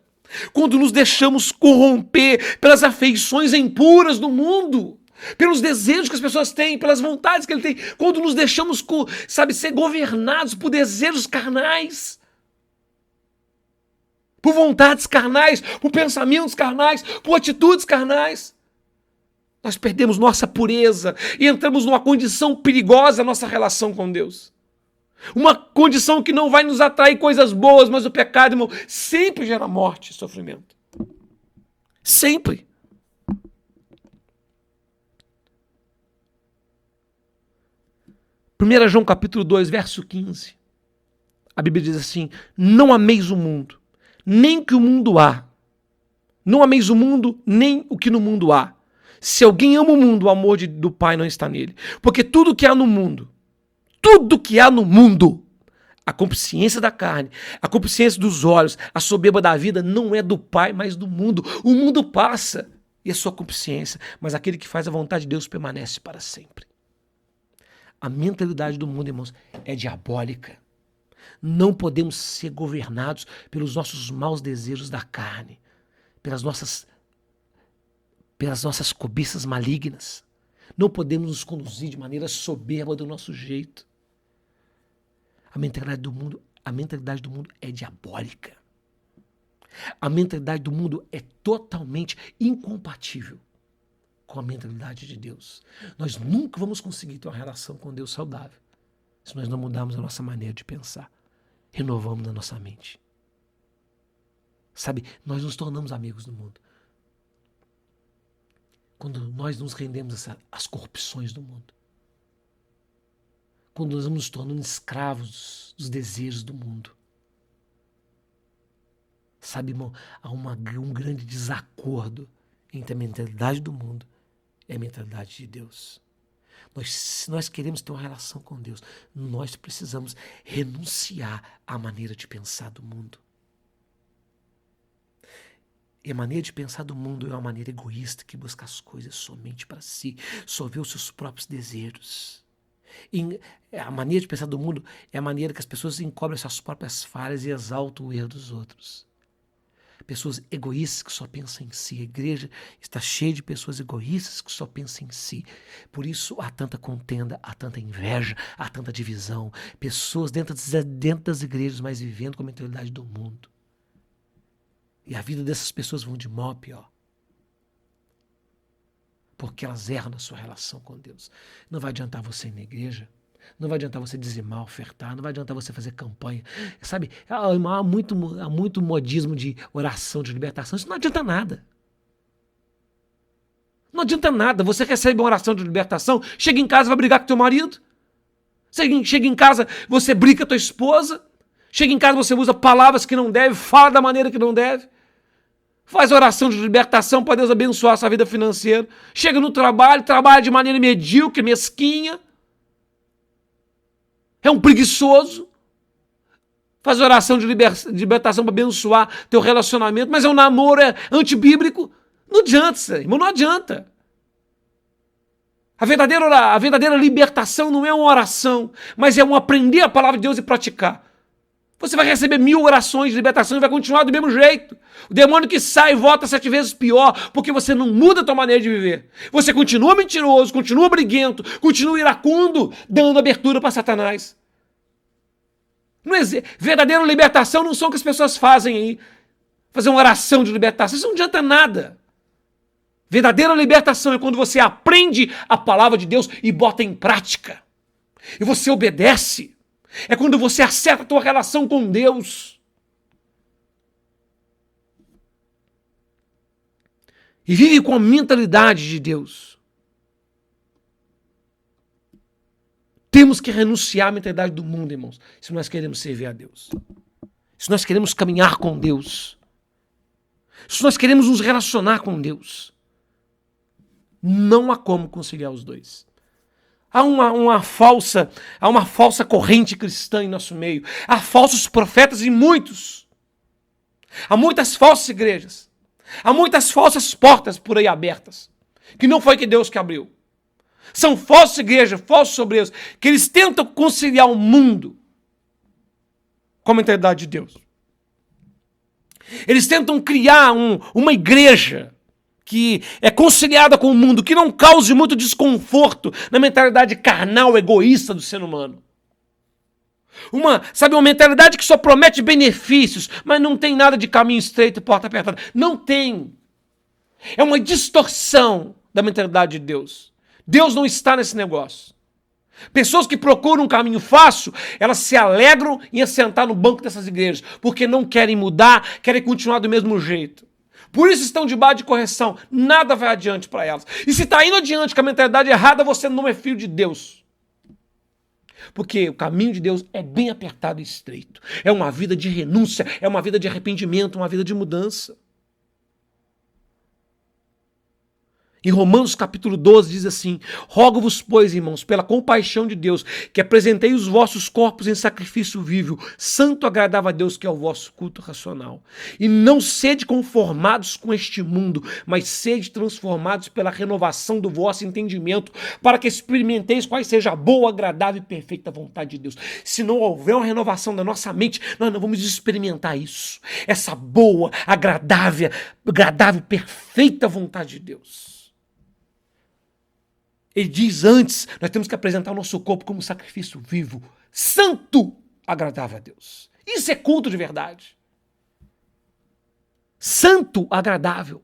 quando nos deixamos corromper pelas afeições impuras do mundo. Pelos desejos que as pessoas têm, pelas vontades que ele tem, quando nos deixamos, ser governados por desejos carnais, por vontades carnais, por pensamentos carnais, por atitudes carnais, nós perdemos nossa pureza e entramos numa condição perigosa na nossa relação com Deus. Uma condição que não vai nos atrair coisas boas, mas o pecado, irmão, sempre gera morte e sofrimento. Sempre. 1 João capítulo 2, verso 15. A Bíblia diz assim: não ameis o mundo, nem o que o mundo há. Não ameis o mundo, nem o que no mundo há. Se alguém ama o mundo, o amor do Pai não está nele. Porque tudo que há no mundo, a consciência da carne, a consciência dos olhos, a soberba da vida, não é do Pai, mas do mundo. O mundo passa e a sua consciência, mas aquele que faz a vontade de Deus permanece para sempre. A mentalidade do mundo, irmãos, é diabólica. Não podemos ser governados pelos nossos maus desejos da carne, pelas nossas cobiças malignas. Não podemos nos conduzir de maneira soberba do nosso jeito. A mentalidade do mundo é diabólica. A mentalidade do mundo é totalmente incompatível com a mentalidade de Deus. Nós nunca vamos conseguir ter uma relação com Deus saudável se nós não mudarmos a nossa maneira de pensar, renovamos a nossa mente. Sabe, nós nos tornamos amigos do mundo quando nós nos rendemos às corrupções do mundo, quando nós vamos nos tornando escravos dos desejos do mundo. Sabe, irmão, há um grande desacordo entre a mentalidade do mundo e a mentalidade de Deus. Se nós queremos ter uma relação com Deus, nós precisamos renunciar à maneira de pensar do mundo. E a maneira de pensar do mundo é uma maneira egoísta que busca as coisas somente para si, só vê os seus próprios desejos. E a maneira de pensar do mundo é a maneira que as pessoas encobrem suas próprias falhas e exaltam o erro dos outros. Pessoas egoístas que só pensam em si. A igreja está cheia de pessoas egoístas que só pensam em si. Por isso há tanta contenda, há tanta inveja, há tanta divisão. Pessoas dentro das igrejas, mas vivendo com a mentalidade do mundo. E a vida dessas pessoas vão de mal a pior. Porque elas erram na sua relação com Deus. Não vai adiantar você ir na igreja. Não vai adiantar você dizimar, ofertar, não vai adiantar você fazer campanha. Sabe, há muito modismo de oração, de libertação. Isso não adianta nada. Não adianta nada. Você recebe uma oração de libertação, chega em casa e vai brigar com teu marido. Chega em casa, você briga com a tua esposa. Chega em casa, você usa palavras que não deve, fala da maneira que não deve. Faz oração de libertação para Deus abençoar a sua vida financeira. Chega no trabalho, trabalha de maneira medíocre, mesquinha. É um preguiçoso. Faz oração de libertação para abençoar teu relacionamento, mas é um namoro antibíblico. Não adianta, irmão, não adianta. A verdadeira libertação não é uma oração, mas é um aprender a palavra de Deus e praticar. Você vai receber 1000 orações de libertação e vai continuar do mesmo jeito. O demônio que sai volta 7 vezes pior, porque você não muda a tua maneira de viver. Você continua mentiroso, continua briguento, continua iracundo, dando abertura para Satanás. Verdadeira libertação não são o que as pessoas fazem aí. Fazer uma oração de libertação, isso não adianta nada. Verdadeira libertação é quando você aprende a palavra de Deus e bota em prática. E você obedece. É quando você acerta a tua relação com Deus. E vive com a mentalidade de Deus. Temos que renunciar à mentalidade do mundo, irmãos, se nós queremos servir a Deus. Se nós queremos caminhar com Deus. Se nós queremos nos relacionar com Deus. Não há como conciliar os dois. Há uma falsa corrente cristã em nosso meio. Há falsos profetas e muitos. Há muitas falsas igrejas. Há muitas falsas portas por aí abertas. Que não foi que Deus que abriu. São falsas igrejas, falsos obreiros, que eles tentam conciliar o mundo com a mentalidade de Deus. Eles tentam criar uma igreja que é conciliada com o mundo, que não cause muito desconforto na mentalidade carnal, egoísta do ser humano. Uma mentalidade que só promete benefícios, mas não tem nada de caminho estreito e porta apertada. Não tem. É uma distorção da mentalidade de Deus. Deus não está nesse negócio. Pessoas que procuram um caminho fácil, elas se alegram em assentar no banco dessas igrejas, porque não querem mudar, querem continuar do mesmo jeito. Por isso estão debaixo de correção. Nada vai adiante para elas. E se está indo adiante com a mentalidade errada, você não é filho de Deus. Porque o caminho de Deus é bem apertado e estreito. É uma vida de renúncia, é uma vida de arrependimento, uma vida de mudança. Em Romanos capítulo 12 diz assim: rogo-vos, pois, irmãos, pela compaixão de Deus, que apresentei os vossos corpos em sacrifício vivo, santo, agradável a Deus, que é o vosso culto racional. E não sede conformados com este mundo, mas sede transformados pela renovação do vosso entendimento, para que experimenteis qual seja a boa, agradável e perfeita vontade de Deus. Se não houver uma renovação da nossa mente, nós não vamos experimentar isso. Essa boa, agradável, perfeita vontade de Deus. Ele diz antes, nós temos que apresentar o nosso corpo como sacrifício vivo, santo, agradável a Deus. Isso é culto de verdade. Santo, agradável.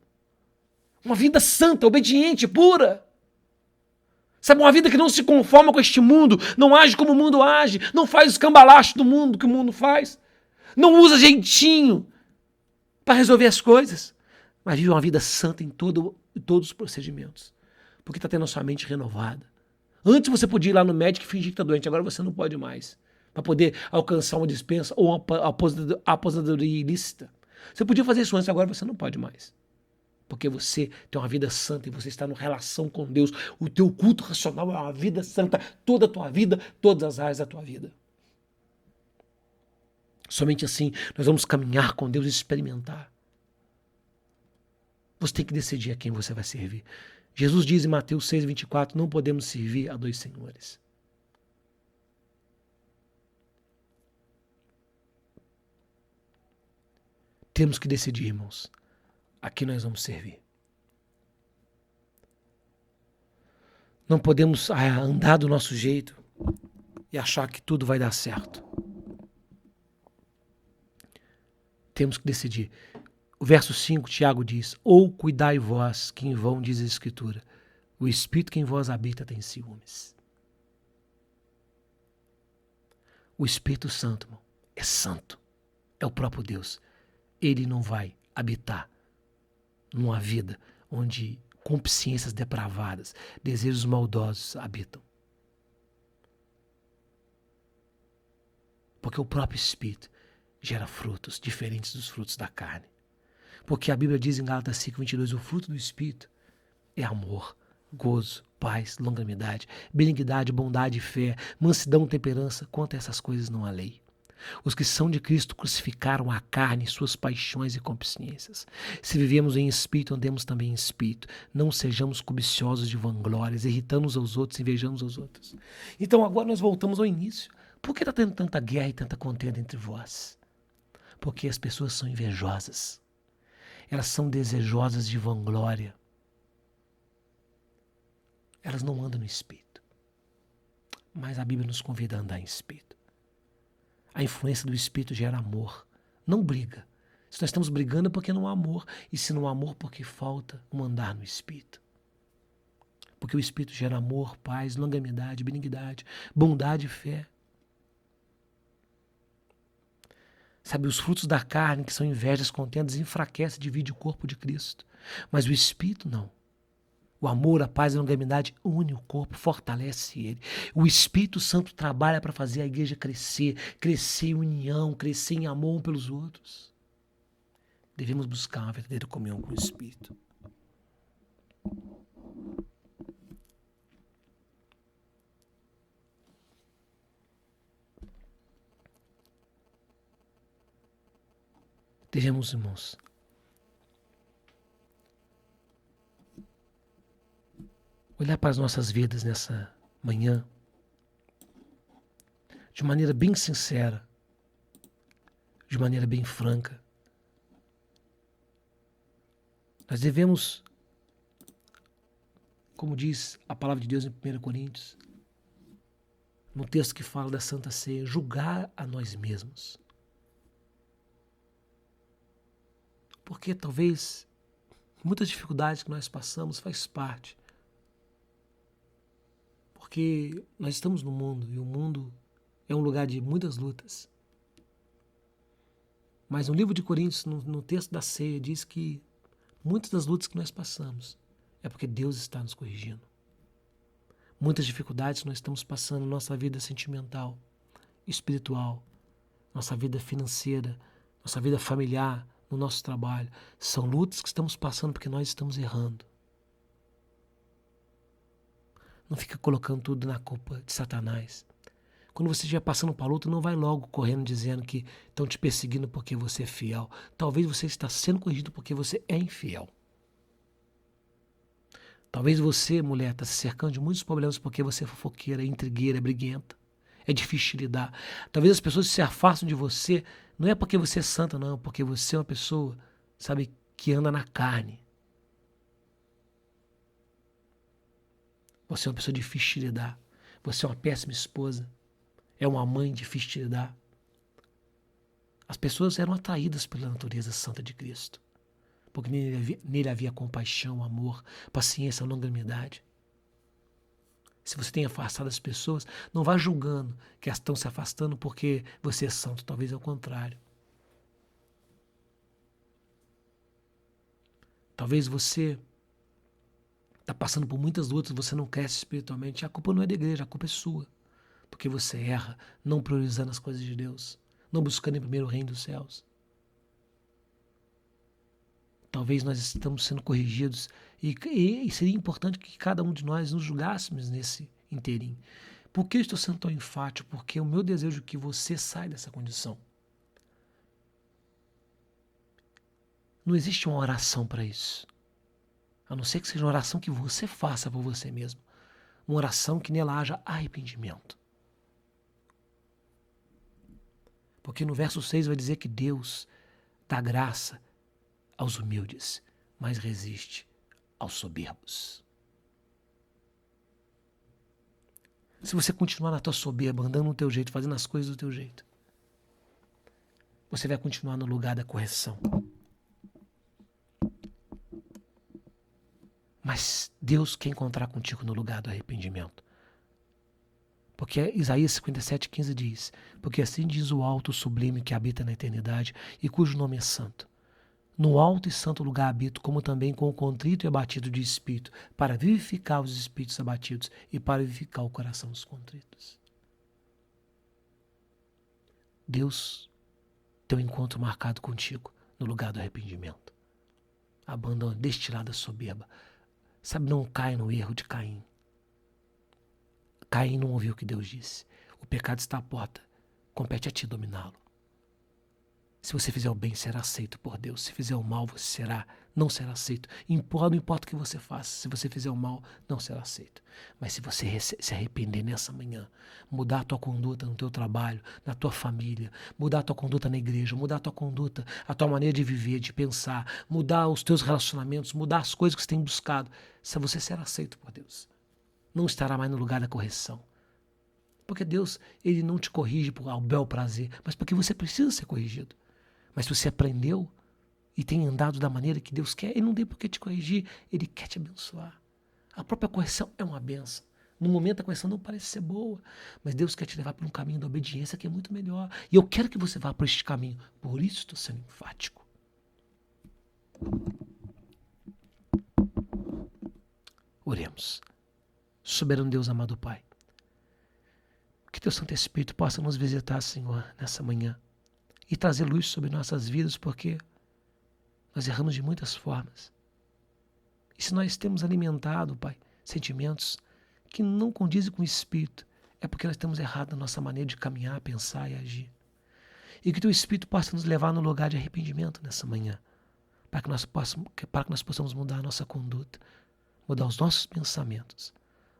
Uma vida santa, obediente, pura. Sabe, uma vida que não se conforma com este mundo, não age como o mundo age, não faz os cambalachos do mundo que o mundo faz, não usa jeitinho para resolver as coisas, mas vive uma vida santa em todos os procedimentos. Porque está tendo a sua mente renovada. Antes você podia ir lá no médico e fingir que está doente, agora você não pode mais. Para poder alcançar uma dispensa ou uma aposentadoria ilícita. Você podia fazer isso antes, agora você não pode mais. Porque você tem uma vida santa e você está em relação com Deus. O teu culto racional é uma vida santa. Toda a tua vida, todas as áreas da tua vida. Somente assim nós vamos caminhar com Deus e experimentar. Você tem que decidir a quem você vai servir. Jesus diz em Mateus 6,24, não podemos servir a 2 senhores. Temos que decidir, irmãos, a quem nós vamos servir. Não podemos andar do nosso jeito e achar que tudo vai dar certo. Temos que decidir. O verso 5, Tiago diz, ou cuidai vós, que em vão diz a Escritura, o Espírito que em vós habita tem ciúmes. O Espírito Santo, irmão, é santo. É o próprio Deus. Ele não vai habitar numa vida onde consciências depravadas, desejos maldosos habitam. Porque o próprio Espírito gera frutos diferentes dos frutos da carne. Porque a Bíblia diz em Gálatas 5:22, o fruto do Espírito é amor, gozo, paz, longanimidade, benignidade, bondade, fé, mansidão, temperança. Quanto a essas coisas não há lei. Os que são de Cristo crucificaram a carne, suas paixões e consciências. Se vivemos em espírito, andemos também em espírito. Não sejamos cobiciosos de vanglórias, irritando uns aos outros, invejando uns aos outros. Então agora nós voltamos ao início. Por que está tendo tanta guerra e tanta contenda entre vós? Porque as pessoas são invejosas. Elas são desejosas de vanglória. Elas não andam no espírito. Mas a Bíblia nos convida a andar em espírito. A influência do Espírito gera amor, não briga. Se nós estamos brigando é porque não há amor. E se não há amor, porque falta um andar no Espírito. Porque o Espírito gera amor, paz, longanimidade, benignidade, bondade e fé. Sabe, os frutos da carne, que são invejas, contendas, enfraquece, divide o corpo de Cristo. Mas o Espírito não. O amor, a paz e a longanimidade une o corpo, fortalece ele. O Espírito Santo trabalha para fazer a igreja crescer, crescer em união, crescer em amor um pelos outros. Devemos buscar uma verdadeira comunhão com o Espírito. Devemos, irmãos, olhar para as nossas vidas nessa manhã de maneira bem sincera, de maneira bem franca. Nós devemos, como diz a palavra de Deus em 1 Coríntios, no texto que fala da Santa Ceia, julgar a nós mesmos. Porque talvez muitas dificuldades que nós passamos faz parte. Porque nós estamos no mundo e o mundo é um lugar de muitas lutas. Mas no livro de Coríntios, no texto da ceia, diz que muitas das lutas que nós passamos é porque Deus está nos corrigindo. Muitas dificuldades que nós estamos passando na nossa vida sentimental, espiritual, nossa vida financeira, nossa vida familiar, no nosso trabalho, são lutas que estamos passando porque nós estamos errando. Não fica colocando tudo na culpa de Satanás. Quando você estiver passando por luta, não vai logo correndo dizendo que estão te perseguindo porque você é fiel. Talvez você está sendo corrigido porque você é infiel. Talvez você, mulher, está se cercando de muitos problemas porque você é fofoqueira, é intrigueira, é briguenta. É difícil de lidar. Talvez as pessoas se afastam de você, não é porque você é santa, não, porque você é uma pessoa, sabe, que anda na carne. Você é uma pessoa difícil de lidar. Você é uma péssima esposa. É uma mãe difícil de lidar. As pessoas eram atraídas pela natureza santa de Cristo. Porque nele havia compaixão, amor, paciência, longanimidade. Se você tem afastado as pessoas, não vá julgando que elas estão se afastando porque você é santo. Talvez é o contrário. Talvez você está passando por muitas lutas, você não cresce espiritualmente. A culpa não é da igreja, a culpa é sua. Porque você erra, não priorizando as coisas de Deus, não buscando em primeiro o reino dos céus. Talvez nós estamos sendo corrigidos e seria importante que cada um de nós nos julgássemos nesse inteirinho. Por que eu estou sendo tão enfático? Porque o meu desejo é que você saia dessa condição. Não existe uma oração para isso. A não ser que seja uma oração que você faça por você mesmo. Uma oração que nela haja arrependimento. Porque no verso 6 vai dizer que Deus dá graça aos humildes, mas resiste aos soberbos. Se você continuar na tua soberba, andando no teu jeito, fazendo as coisas do teu jeito, você vai continuar no lugar da correção. Mas Deus quer encontrar contigo no lugar do arrependimento. Porque Isaías 57,15 diz: porque assim diz o alto sublime que habita na eternidade e cujo nome é santo. No alto e santo lugar habito, como também com o contrito e abatido de espírito, para vivificar os espíritos abatidos e para vivificar o coração dos contritos. Deus tem um encontro marcado contigo no lugar do arrependimento. Abandona, destilada soberba. Sabe, não caia no erro de Caim. Caim não ouviu o que Deus disse. O pecado está à porta. Compete a ti dominá-lo. Se você fizer o bem, será aceito por Deus. Se fizer o mal, você não será aceito. Não importa o que você faça. Se você fizer o mal, não será aceito. Mas se você se arrepender nessa manhã, mudar a tua conduta no teu trabalho, na tua família, mudar a tua conduta na igreja, mudar a tua conduta, a tua maneira de viver, de pensar, mudar os teus relacionamentos, mudar as coisas que você tem buscado, se você será aceito por Deus. Não estará mais no lugar da correção. Porque Deus, Ele não te corrige por bel prazer, mas porque você precisa ser corrigido. Mas se você aprendeu e tem andado da maneira que Deus quer, Ele não tem por que te corrigir, Ele quer te abençoar. A própria correção é uma benção. No momento a correção não parece ser boa, mas Deus quer te levar para um caminho da obediência que é muito melhor. E eu quero que você vá por este caminho. Por isso estou sendo enfático. Oremos. Soberano Deus, amado Pai, que Teu Santo Espírito possa nos visitar, Senhor, nessa manhã e trazer luz sobre nossas vidas, porque nós erramos de muitas formas. E se nós temos alimentado, Pai, sentimentos que não condizem com o Espírito, é porque nós temos errado na nossa maneira de caminhar, pensar e agir. E que Teu Espírito possa nos levar no lugar de arrependimento nessa manhã, para que nós possamos mudar a nossa conduta, mudar os nossos pensamentos,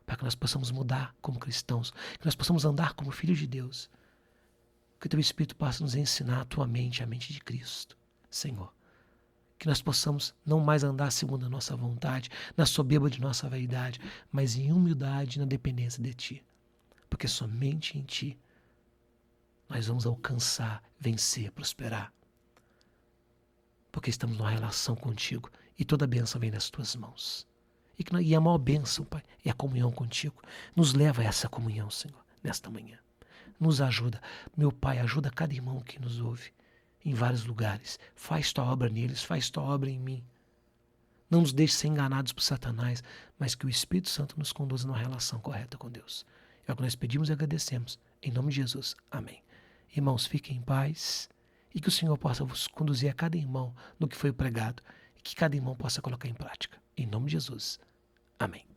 para que nós possamos mudar como cristãos, que nós possamos andar como filhos de Deus. Que o Teu Espírito possa nos ensinar a Tua mente, a mente de Cristo, Senhor. Que nós possamos não mais andar segundo a nossa vontade, na soberba de nossa vaidade, mas em humildade e na dependência de Ti. Porque somente em Ti nós vamos alcançar, vencer, prosperar. Porque estamos numa relação contigo e toda a bênção vem das Tuas mãos. E a maior bênção, Pai, é a comunhão contigo. Nos leva a essa comunhão, Senhor, nesta manhã. Nos ajuda. Meu Pai, ajuda cada irmão que nos ouve em vários lugares. Faz Tua obra neles, faz Tua obra em mim. Não nos deixe ser enganados por Satanás, mas que o Espírito Santo nos conduza numa relação correta com Deus. É o que nós pedimos e agradecemos. Em nome de Jesus. Amém. Irmãos, fiquem em paz e que o Senhor possa vos conduzir a cada irmão no que foi pregado e que cada irmão possa colocar em prática. Em nome de Jesus. Amém.